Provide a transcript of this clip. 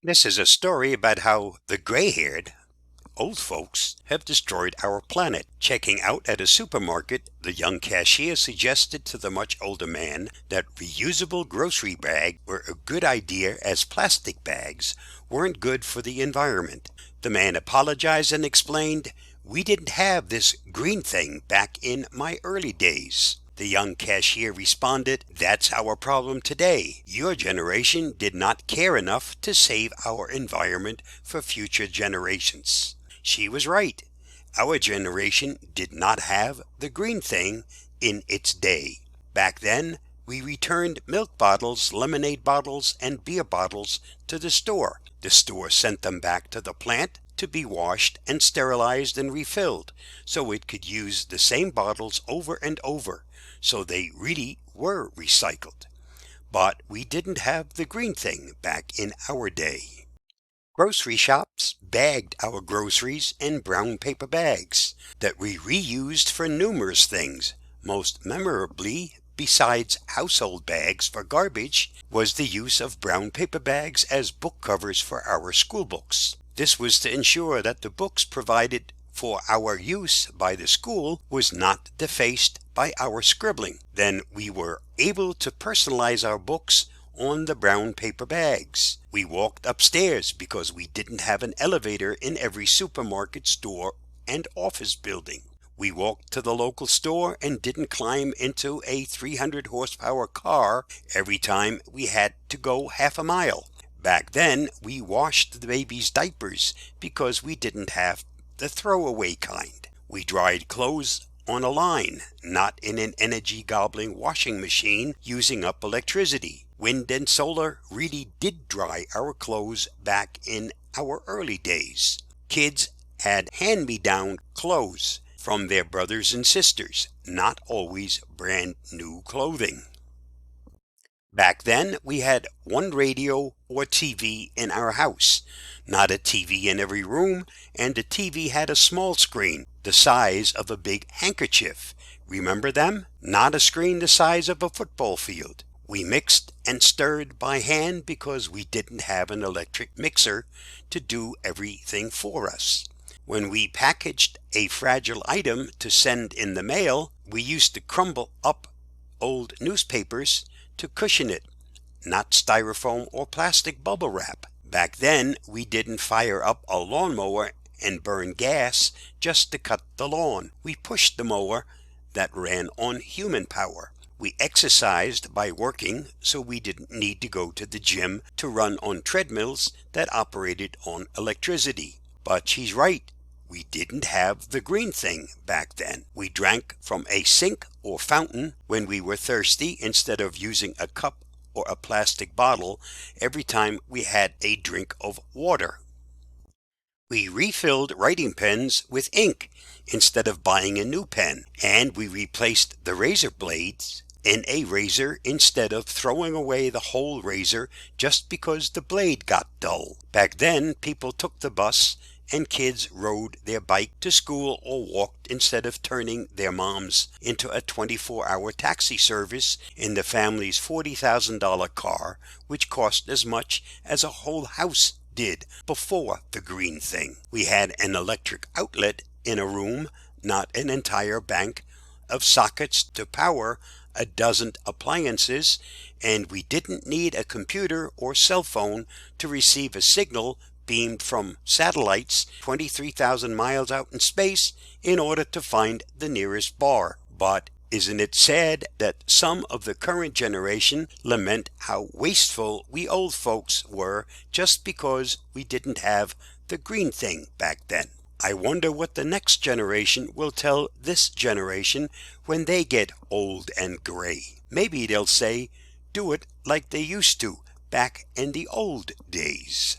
This is a story about how the gray-haired old folks have destroyed our planet. Checking out at a supermarket, the young cashier suggested to the much older man that reusable grocery bags were a good idea as plastic bags weren't good for the environment. The man apologized and explained, "We didn't have this green thing back in my early days." The young cashier responded, "That's our problem today. Your generation did not care enough to save our environment for future generations." She was right. Our generation did not have the green thing in its day. Back then, we returned milk bottles, lemonade bottles, and beer bottles to the store. The store sent them back to the plant to be washed and sterilized and refilled, so it could use the same bottles over and over. So they really were recycled. But we didn't have the green thing back in our day. Grocery shops bagged our groceries in brown paper bags that we reused for numerous things. Most memorably, besides household bags for garbage, was the use of brown paper bags as book covers for our school books. This was to ensure that the books provided for our use by the school was not defaced by our scribbling. Then we were able to personalize our books on the brown paper bags. We walked upstairs because we didn't have an elevator in every supermarket, store, and office building. We walked to the local store and didn't climb into a 300 horsepower car every time we had to go half a mile. Back then, we washed the baby's diapers because we didn't have the throwaway kind. We dried clothes on a line, not in an energy-gobbling washing machine using up electricity. Wind and solar really did dry our clothes back in our early days. Kids had hand-me-down clothes from their brothers and sisters, not always brand new clothing. Back then, we had one radio or TV in our house, not a TV in every room, and the TV had a small screen, the size of a big handkerchief. Remember them? Not a screen the size of a football field. We mixed and stirred by hand because we didn't have an electric mixer to do everything for us. When we packaged a fragile item to send in the mail, we used to crumble up old newspapers to cushion it, not styrofoam or plastic bubble wrap. Back then, we didn't fire up a lawnmower and burn gas just to cut the lawn. We pushed the mower that ran on human power. We exercised by working, so we didn't need to go to the gym to run on treadmills that operated on electricity. But she's right. We didn't have the green thing back then. We drank from a sink or fountain when we were thirsty instead of using a cup or a plastic bottle every time we had a drink of water. We refilled writing pens with ink instead of buying a new pen, and we replaced the razor blades in a razor instead of throwing away the whole razor just because the blade got dull. Back then, people took the bus and kids rode their bike to school or walked instead of turning their moms into a 24-hour taxi service in the family's $40,000 car, which cost as much as a whole house did before the green thing. We had an electric outlet in a room, not an entire bank of sockets to power a dozen appliances, and we didn't need a computer or cell phone to receive a signal beamed from satellites 23,000 miles out in space in order to find the nearest bar. But isn't it sad that some of the current generation lament how wasteful we old folks were just because we didn't have the green thing back then? I wonder what the next generation will tell this generation when they get old and gray. Maybe they'll say, "Do it like they used to back in the old days."